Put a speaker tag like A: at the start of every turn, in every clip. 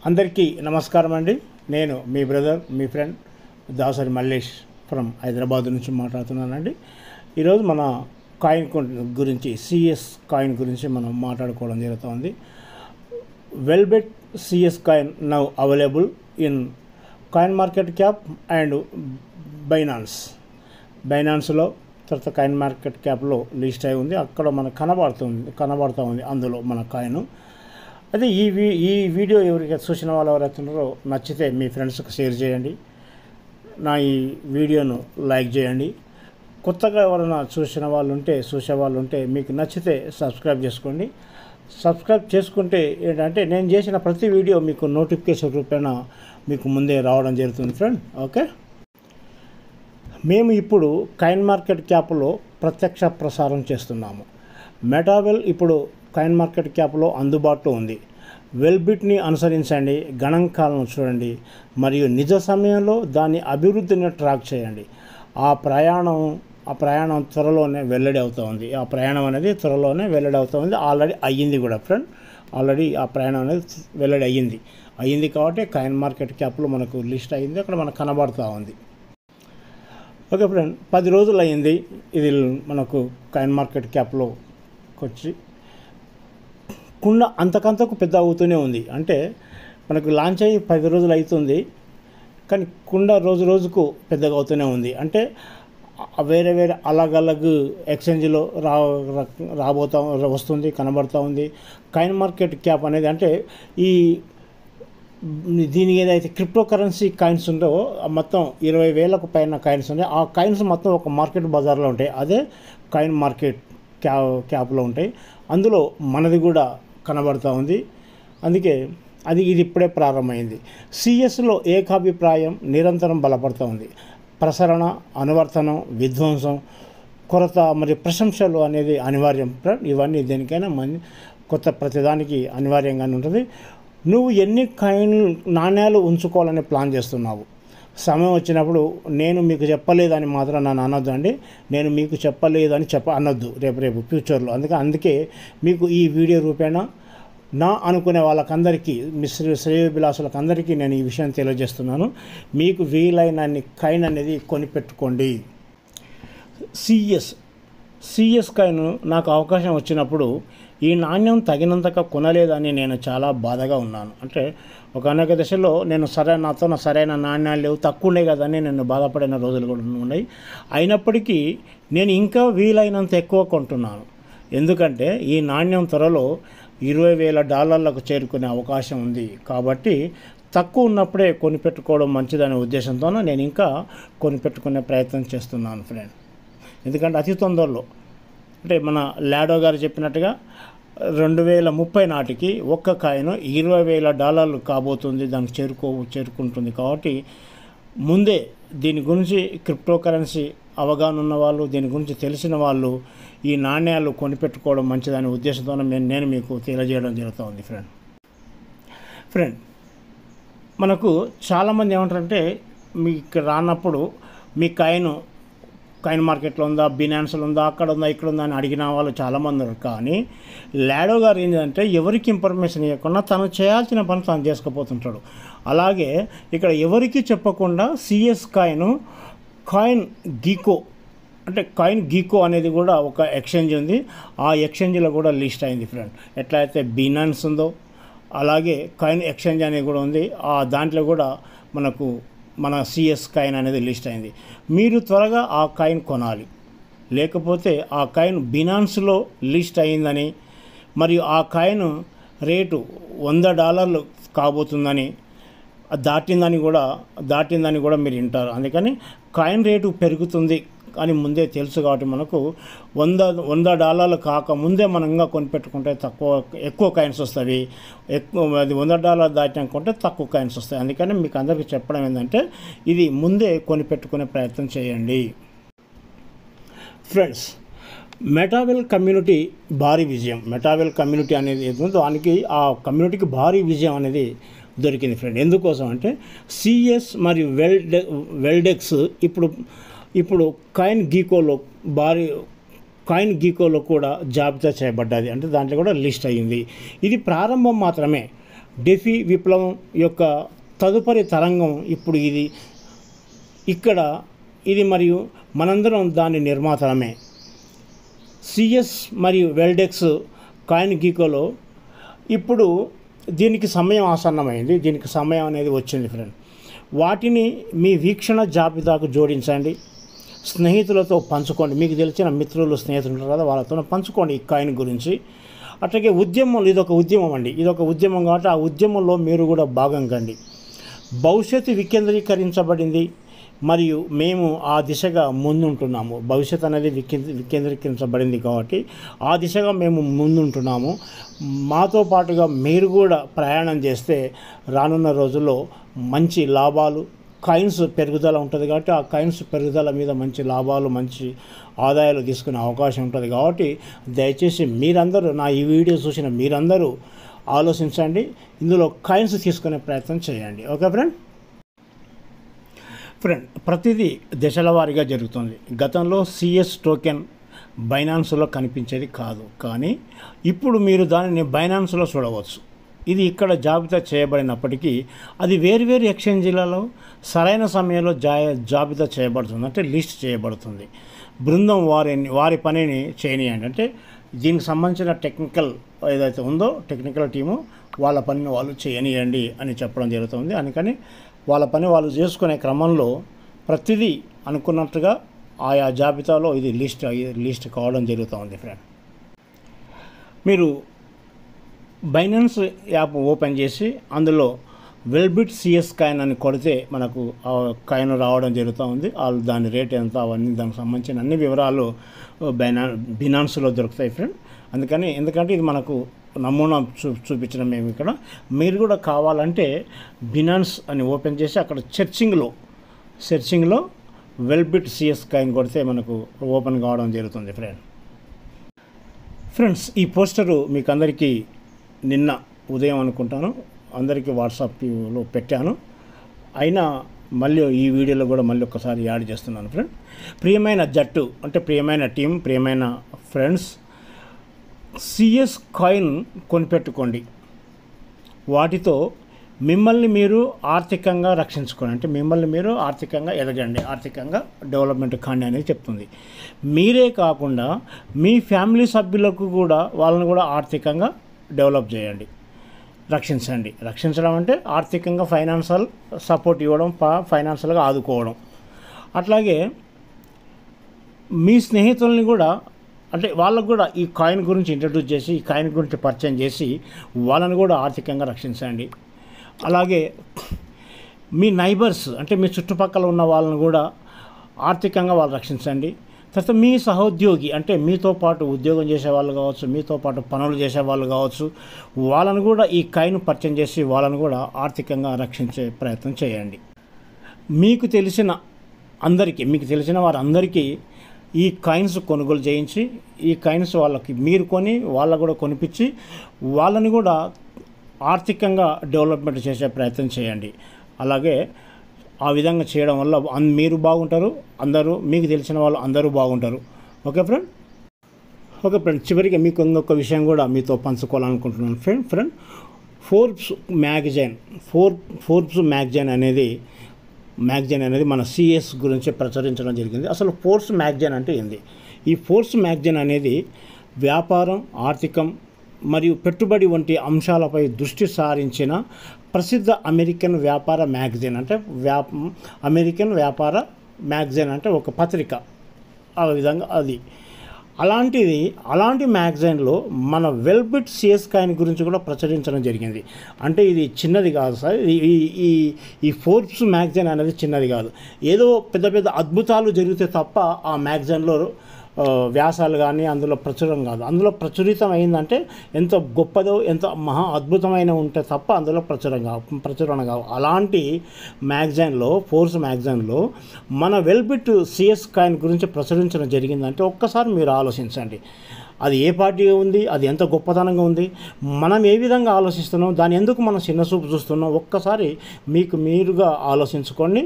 A: అందరికీ నమస్కారం అండి. నేను మీ బ్రదర్, మీ ఫ్రెండ్ దాసరి మల్లేష్ ఫ్రమ్ హైదరాబాద్ నుంచి మాట్లాడుతున్నానండి. ఈరోజు మన కాయిన్ గురించి, సిఎస్ కాయిన్ గురించి మనం మాట్లాడుకోవడం జరుగుతుంది. వెల్బెట్ CS coin now available in coin market cap and బైనాన్స్లో తర్వాత కాయిన్ మార్కెట్ క్యాప్లో లిస్ట్ అయి ఉంది. అక్కడ మనకు కనబడుతూ ఉంది అందులో మన కాయిన్. అదే ఈ వీడియో ఎవరికైతే చూసిన వాళ్ళు ఎవరైతే ఉన్నారో నచ్చితే మీ ఫ్రెండ్స్కి షేర్ చేయండి, నా ఈ వీడియోను లైక్ చేయండి. కొత్తగా ఎవరైనా చూసే వాళ్ళు ఉంటే మీకు నచ్చితే సబ్స్క్రైబ్ చేసుకోండి. సబ్స్క్రైబ్ చేసుకుంటే ఏంటంటే నేను చేసిన ప్రతి వీడియో మీకు నోటిఫికేషన్ రూపేణ మీకు ముందే రావడం జరుగుతుంది ఫ్రెండ్. ఓకే, మేము ఇప్పుడు కాయిన్ మార్కెట్ క్యాప్లో ప్రత్యక్ష ప్రసారం చేస్తున్నాము. మెటావెల్ ఇప్పుడు కాయిన్ మార్కెట్ క్యాప్లో అందుబాటులో ఉంది. వెల్బిట్ని అనుసరించండి, గణాంకాలను చూడండి మరియు నిజ సమయంలో దాని అభివృద్ధిని ట్రాక్ చేయండి. ఆ ప్రయాణం త్వరలోనే వెల్లడి అవుతూ ఉంది. ఆ ప్రయాణం అనేది త్వరలోనే వెల్లడి అవుతూ ఉంది. ఆల్రెడీ అయ్యింది కూడా ఫ్రెండ్. ఆల్రెడీ ఆ ప్రయాణం అనేది వెల్లడి అయ్యింది కాబట్టి కాయిన్ మార్కెట్ క్యాప్లో మనకు లిస్ట్ అయ్యింది, అక్కడ మనకు కనబడుతూ ఉంది. ఓకే ఫ్రెండ్, 10 రోజులు అయ్యింది ఇది మనకు కాయిన్ మార్కెట్ క్యాప్లోకి వచ్చి. కుండ అంతకంతకు పెద్ద అవుతూనే ఉంది. అంటే మనకు లాంచ్ అయ్యి 10 రోజులు అవుతుంది, కానీ కుండ రోజు రోజుకు పెద్దగా అవుతూనే ఉంది. అంటే వేరే అలగ్ ఎక్స్చేంజ్లో వస్తుంది, కనబడుతూ ఉంది. కాయిన్ మార్కెట్ క్యాప్ అనేది అంటే దీనికి ఏదైతే క్రిప్టో కరెన్సీ కాయిన్స్ ఉందో మొత్తం 20,000కు పైన కాయిన్స్ ఉన్నాయి. ఆ కాయిన్స్ మొత్తం ఒక మార్కెట్ బజార్లో ఉంటాయి. అదే కాయిన్ మార్కెట్ క్యాప్లో ఉంటాయి. అందులో మనది కూడా కనబడుతూ ఉంది. అందుకే ఇది ఇప్పుడే ప్రారంభమైంది. సిఎస్లో ఏకాభిప్రాయం నిరంతరం బలపడుతూ ఉంది. ప్రసరణ, అనువర్తనం, విధ్వంసం, కొరత మరియు ప్రశంసలు అనేది అనివార్యం. ఇవన్నీ దేనికైనా కొత్త ప్రతిదానికి అనివార్యంగానే ఉంటుంది. నువ్వు ఎన్ని నాణ్యాలు ఉంచుకోవాలని ప్లాన్ చేస్తున్నావు? సమయం వచ్చినప్పుడు నేను మీకు చెప్పలేదని మాత్రం నన్ను అనొద్దు అండి. నేను మీకు చెప్పలేదని అనొద్దు రేపు ఫ్యూచర్లో. అందుకే మీకు ఈ వీడియో రూపేణ నా అనుకునే వాళ్ళకందరికీ, శ్రేయోభిలాషులకు అందరికీ నేను ఈ విషయం తెలియజేస్తున్నాను. మీకు వీలైనన్ని కాయిన్ అనేది కొనిపెట్టుకోండి. సిఎస్ కాయిన్ నాకు అవకాశం వచ్చినప్పుడు ఈ నాణ్యం తగినంతగా కొనలేదని నేను చాలా బాధగా ఉన్నాను. అంటే ఒకనొక దశలో నాతో సరైన నాణ్యాలు లేవు, తక్కువ ఉండే కదని నేను బాధపడిన రోజులు కూడా ఉన్నాయి. అయినప్పటికీ నేను ఇంకా వీలైనంత ఎక్కువ కొంటున్నాను. ఎందుకంటే ఈ నాణ్యం త్వరలో $20,000 చేరుకునే అవకాశం ఉంది. కాబట్టి తక్కువ ఉన్నప్పుడే కొనిపెట్టుకోవడం మంచిదనే ఉద్దేశంతో నేను ఇంకా కొనిపెట్టుకునే ప్రయత్నం చేస్తున్నాను ఫ్రెండ్. ఎందుకంటే అతి తొందరలో, అంటే మన లాడో గారు చెప్పినట్టుగా 2030 నాటికి ఒక్క కాయిన్ $20,000 కాబోతుంది, దానికి చేరుకుంటుంది. కాబట్టి ముందే దీని గురించి క్రిప్టో కరెన్సీ అవగాహన ఉన్న వాళ్ళు, దీని గురించి తెలిసిన వాళ్ళు ఈ నాణ్యాలు కొనిపెట్టుకోవడం మంచిదనే ఉద్దేశంతో నేను మీకు తెలియజేయడం జరుగుతుంది ఫ్రెండ్. మనకు చాలామంది ఏమంటారంటే మీకు రానప్పుడు మీ కాయిన్ మార్కెట్లో ఉందా, బినాన్స్లో ఉందా, అక్కడ ఉందా, ఇక్కడ ఉందా అని అడిగిన వాళ్ళు చాలామంది ఉన్నారు. కానీ లాడో గారు ఏంటంటే ఎవరికి ఇన్ఫర్మేషన్ ఇవ్వకుండా తను చేయాల్సిన పని తను చేసుకుపోతుంటాడు. అలాగే ఇక్కడ ఎవరికి చెప్పకుండా సిఎస్ కాయిన్ గీకో అనేది కూడా ఒక ఎక్స్చేంజ్ ఉంది. ఆ ఎక్స్చేంజ్లో కూడా లిస్ట్ అయింది ఫ్రెండ్. ఎట్లా అయితే బినాన్స్ ఉందో అలాగే కాయిన్ ఎక్స్చేంజ్ అనేది కూడా ఉంది. దాంట్లో కూడా మన సిఎస్ కాయిన్ అనేది లిస్ట్ అయింది. మీరు త్వరగా ఆ కాయిన్ కొనాలి, లేకపోతే ఆ కాయిన్ బినాన్స్లో లిస్ట్ అయిందని మరియు ఆ కాయిన్ రేటు $100 కాబోతుందని దాటిందని కూడా మీరు వింటారు. అందుకని కాయిన్ రేటు పెరుగుతుంది అని ముందే తెలుసు కాబట్టి మనకు $100 కాకముందే మనం ఇంకా కొనిపెట్టుకుంటే ఎక్కువ కాయిన్స్ వస్తాయి. అది $100 దాటినాకుంటే తక్కువ కాయిన్స్ వస్తాయి. అందుకని మీకు అందరికీ చెప్పడం ఏంటంటే ఇది ముందే కొనిపెట్టుకునే ప్రయత్నం చేయండి ఫ్రెండ్స్. మెటావెల్ కమ్యూనిటీ భారీ విజయం. మెటావెల్ కమ్యూనిటీ అనేది ఏదో దానికి ఆ కమ్యూనిటీకి భారీ విజయం అనేది దొరికింది ఫ్రెండ్. ఎందుకోసం అంటే సిఎస్ మరియు వెల్డెక్స్ ఇప్పుడు కాయిన్ గీకోలో కూడా జాబితా చేయబడ్డది. అంటే దాంట్లో కూడా లిస్ట్ అయ్యింది. ఇది ప్రారంభం మాత్రమే. డెఫీ విప్లవం యొక్క తదుపరి తరంగం ఇప్పుడు ఇక్కడ ఇది మరియు మనందరం దాని నిర్మాతలమే. సిఎస్ మరియు వెల్డెక్స్ కాయిన్ గీకోలో ఇప్పుడు దీనికి సమయం ఆసన్నమైంది, దీనికి సమయం అనేది వచ్చింది ఫ్రెండ్. వాటిని మీ వీక్షణ జాబితాకు జోడించండి, స్నేహితులతో పంచుకోండి. మీకు తెలిసిన మిత్రులు స్నేహితులు ఉంటారు కదా, వాళ్ళతో పంచుకోండి ఈ కాయిన్ గురించి. అట్లాగే ఉద్యమంలో ఇదొక ఉద్యమం అండి, ఇదొక ఉద్యమం కాబట్టి ఆ ఉద్యమంలో మీరు కూడా భాగం కండి. భవిష్యత్తు వికేంద్రీకరించబడింది మరియు మేము ఆ దిశగా ముందుంటున్నాము. భవిష్యత్ అనేది వికేంద్రీకరించబడింది కాబట్టి ఆ దిశగా మేము ముందుంటున్నాము. మాతో పాటుగా మీరు కూడా ప్రయాణం చేస్తే రానున్న రోజుల్లో మంచి లాభాలు, కాయిన్స్ పెరుగుదల ఉంటుంది కాబట్టి ఆ కాయిన్స్ పెరుగుదల మీద మంచి లాభాలు, మంచి ఆదాయాలు తీసుకునే అవకాశం ఉంటుంది. కాబట్టి దయచేసి మీరందరూ, నా ఈ వీడియో చూసిన మీరందరూ ఆలోచించండి, ఇందులో కాయిన్స్ తీసుకునే ప్రయత్నం చేయండి. Okay friend. ప్రతిదీ దశల వారీగా జరుగుతుంది. గతంలో సిఎస్ టోకెన్ బైనాన్స్లో కనిపించేది కాదు, కానీ ఇప్పుడు మీరు దానిని బైనాన్స్లో చూడవచ్చు. ఇది ఇక్కడ జాబితా చేయబడినప్పటికీ అది వేరువేరు ఎక్స్చేంజీలలో సరైన సమయంలో జాబితా చేయబడుతుంది, అంటే లిస్ట్ చేయబడుతుంది. బృందం వారి పనిని చేయనియండి, అంటే దీనికి సంబంధించిన టెక్నికల్ ఏదైతే ఉందో టెక్నికల్ టీము వాళ్ళ పనిని వాళ్ళు చేయనియండి అని చెప్పడం జరుగుతుంది. అందుకని వాళ్ళ పని వాళ్ళు చేసుకునే క్రమంలో ప్రతిదీ అనుకున్నట్టుగా ఆయా జాబితాలో ఇది లిస్ట్ కావడం జరుగుతుంది ఫ్రెండ్. మీరు బైనాన్స్ యాప్ ఓపెన్ చేసి అందులో వెల్బిట్ సిఎస్ కాయిన్ అని కొడితే మనకు ఆ కాయిన్ రావడం జరుగుతూ ఉంది. దాని రేట్ ఎంత, అవన్నీ దానికి సంబంధించిన అన్ని వివరాలు బినాన్స్లో దొరుకుతాయి ఫ్రెండ్. ఎందుకంటే ఇది మనకు నమూనా చూపించడం మేము ఇక్కడ. మీరు కూడా కావాలంటే బినాన్స్ అని ఓపెన్ చేసి అక్కడ సెర్చింగ్లో వెల్బిట్ సిఎస్ కాయిన్ కొడితే మనకు ఓపెన్ కావడం జరుగుతుంది ఫ్రెండ్స్. ఈ పోస్టరు మీకు అందరికీ నిన్న ఉదయం అనుకుంటాను అందరికీ వాట్సాప్లో పెట్టాను, అయినా మళ్ళీ ఈ వీడియోలో కూడా మళ్ళీ ఒకసారి యాడ్ చేస్తున్నాను ఫ్రెండ్. ప్రియమైన జట్టు, అంటే ప్రియమైన టీం, ప్రియమైన ఫ్రెండ్స్, సిఎస్ కాయిన్ కొనిపెట్టుకోండి. వాటితో మిమ్మల్ని మీరు ఆర్థికంగా రక్షించుకోండి, అంటే మిమ్మల్ని మీరు ఆర్థికంగా ఎదగండి, ఆర్థికంగా డెవలప్మెంట్ కాండి అనేది చెప్తుంది. మీరే కాకుండా మీ ఫ్యామిలీ సభ్యులకు కూడా వాళ్ళని కూడా ఆర్థికంగా డెవలప్ చేయండి, రక్షించండి. రక్షించడం అంటే ఆర్థికంగా ఫైనాన్షియల్ సపోర్ట్ ఇవ్వడం, ఫైనాన్షియల్గా ఆదుకోవడం. అట్లాగే మీ స్నేహితుల్ని కూడా, అంటే వాళ్ళకు కూడా ఈ కాయిన్ గురించి ఇంట్రడ్యూస్ చేసి, ఈ కాయిన్ గురించి పరిచయం చేసి వాళ్ళని కూడా ఆర్థికంగా రక్షించండి. అలాగే మీ నైబర్స్, అంటే మీ చుట్టుపక్కల ఉన్న వాళ్ళని కూడా ఆర్థికంగా వాళ్ళు రక్షించండి. తర్వాత మీ సహోద్యోగి, అంటే మీతో పాటు ఉద్యోగం చేసేవాళ్ళు కావచ్చు, మీతో పాటు పనులు చేసేవాళ్ళు కావచ్చు, వాళ్ళను కూడా ఈ కాయిన్ పరిచయం చేసి వాళ్ళను కూడా ఆర్థికంగా రక్షించే ప్రయత్నం చేయండి. మీకు తెలిసిన వారందరికీ ఈ కాయిన్స్ కొనుగోలు చేయించి, ఈ కాయిన్స్ వాళ్ళకి మీరు కొని వాళ్ళకు కూడా కొనిపించి వాళ్ళని కూడా ఆర్థికంగా డెవలప్మెంట్ చేసే ప్రయత్నం చేయండి. అలాగే ఆ విధంగా చేయడం వల్ల మీరు బాగుంటారు, మీకు తెలిసిన వాళ్ళు అందరూ బాగుంటారు. Okay friend. చివరికి మీకు ఇంకొక విషయం కూడా మీతో పంచుకోవాలనుకుంటున్నాను ఫ్రెండ్. ఫోర్బ్స్ మ్యాగజైన్ అనేది మన సిఎస్ గురించి ప్రచురించడం జరిగింది. అసలు ఫోర్బ్స్ మ్యాగజైన్ అంటే ఏంది? ఈ ఫోర్బ్స్ మ్యాగజైన్ అనేది వ్యాపారం, ఆర్థికం మరియు పెట్టుబడి వంటి అంశాలపై దృష్టి సారించిన ప్రసిద్ధ అమెరికన్ వ్యాపార మ్యాగజైన్. అంటే అమెరికన్ వ్యాపార మ్యాగజైన్ అంటే ఒక పత్రిక, ఆ విధంగా అది. అలాంటి మ్యాగజైన్లో మన వెల్బిట్ సిఎస్ కాయిన్ గురించి కూడా ప్రచురించడం జరిగింది. అంటే ఇది చిన్నది కాదు సార్, ఈ ఫోర్బ్స్ మ్యాగజైన్ అనేది చిన్నది కాదు. ఏదో పెద్ద అద్భుతాలు జరిగితే తప్ప ఆ మ్యాగజైన్లో వ్యాసాలు కానీ అందులో ప్రచురం కాదు. అందులో ప్రచురితం అయిందంటే ఎంత గొప్పదో, ఎంత మహా అద్భుతమైన ఉంటే తప్ప అందులో ప్రచురణ కావు. అలాంటి మ్యాగజైన్లో, ఫోర్బ్స్ మ్యాగజైన్లో మన వెల్బిట్ సిఎస్ కాయిన్ గురించి ప్రచురించడం జరిగిందంటే ఒక్కసారి మీరు ఆలోచించండి. అది ఏ పార్టీ ఉంది, అది ఎంత గొప్పతనంగా ఉంది, మనం ఏ విధంగా ఆలోచిస్తున్నాం, దాన్ని ఎందుకు మనం చిన్న చూపు చూస్తున్నాం, ఒక్కసారి మీకు మీరుగా ఆలోచించుకోండి.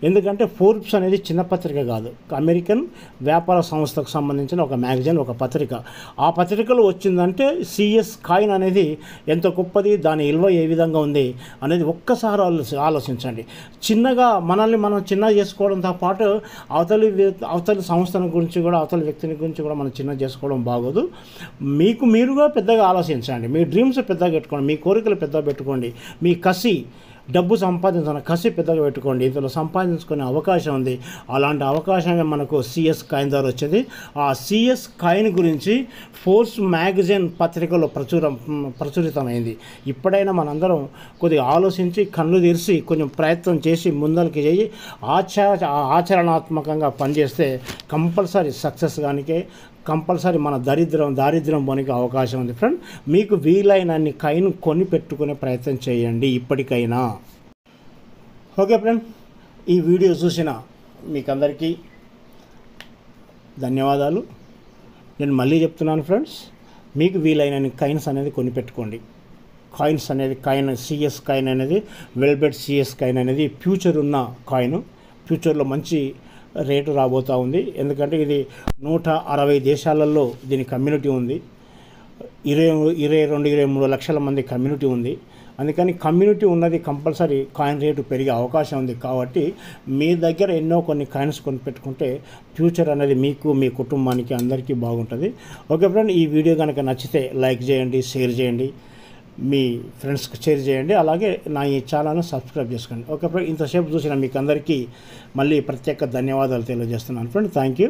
A: ఎందుకంటే ఫోర్బ్స్ అనేది చిన్న పత్రిక కాదు, అమెరికన్ వ్యాపార సంస్థకు సంబంధించిన ఒక మ్యాగజైన్, ఒక పత్రిక. ఆ పత్రికలో వచ్చిందంటే సిఎస్ కాయిన్ అనేది ఎంత గొప్పది, దాని విలువ ఏ విధంగా ఉంది అనేది ఒక్కసారి ఆలోచించండి. చిన్నగా మనల్ని మనం చిన్న చేసుకోవడంతో పాటు అవతలి సంస్థల గురించి కూడా, అవతలి వ్యక్తిని గురించి కూడా మనం చిన్న చేసుకోవడం బాగోదు. మీకు మీరుగా పెద్దగా ఆలోచించండి, మీ డ్రీమ్స్ పెద్దగా పెట్టుకోండి, మీ కోరికలు పెద్దగా పెట్టుకోండి, మీ కసి, డబ్బు సంపాదించిన కసి పెద్దగా పెట్టుకోండి. ఇందులో సంపాదించుకునే అవకాశం ఉంది. అలాంటి అవకాశమే మనకు సిఎస్ కాయిన్ ద్వారా వచ్చేది. ఆ సిఎస్ కాయిన్ గురించి ఫోర్బ్స్ మ్యాగజైన్ పత్రికలో ప్రచురితమైంది. ఇప్పుడైనా మనందరం కొద్దిగా ఆలోచించి కళ్ళు తెరిచి కొంచెం ప్రయత్నం చేసి ముందరికి చేయి ఆచరణాత్మకంగా పనిచేస్తే కంపల్సరీ సక్సెస్ కానికే, కంపల్సరీ మన దారిద్ర్యం పోనికి అవకాశం ఉంది. ఫ్రెండ్, మీకు వీలైనన్ని కాయిన్ కొని పెట్టుకునే ప్రయత్నం చేయండి ఇప్పటికైనా. ఓకే ఫ్రెండ్, ఈ వీడియో చూసిన మీకందరికీ ధన్యవాదాలు. నేను మళ్ళీ చెప్తున్నాను ఫ్రెండ్స్, మీకు వీలైనన్ని కాయిన్స్ అనేది కొని పెట్టుకోండి. కాయిన్స్ అనేది సిఎస్ కాయిన్ అనేది, వెల్బెట్ సిఎస్ కాయిన్ అనేది ఫ్యూచర్ ఉన్న కాయిన్. ఫ్యూచర్లో మంచి రేటు రాబోతూ ఉంది. ఎందుకంటే ఇది 160 దేశాలలో దీని కమ్యూనిటీ ఉంది. 22-23 లక్షల మంది కమ్యూనిటీ ఉంది. అందుకని కమ్యూనిటీ ఉన్నది కంపల్సరీ కాయిన్ రేటు పెరిగే అవకాశం ఉంది. కాబట్టి మీ దగ్గర కొన్ని కాయిన్స్ కొని పెట్టుకుంటే ఫ్యూచర్ అనేది మీకు, మీ కుటుంబానికి, అందరికీ బాగుంటుంది. ఓకే ఫ్రెండ్, ఈ వీడియో కనుక నచ్చితే లైక్ చేయండి, షేర్ చేయండి, మీ ఫ్రెండ్స్కి షేర్ చేయండి, అలాగే నా ఈ ఛానల్ను సబ్స్క్రైబ్ చేసుకోండి. ఓకే ఫ్రెండ్, ఇంతసేపు చూసిన మీకు అందరికీ మళ్ళీ ప్రత్యేక ధన్యవాదాలు తెలియజేస్తున్నాను ఫ్రెండ్. Thank you.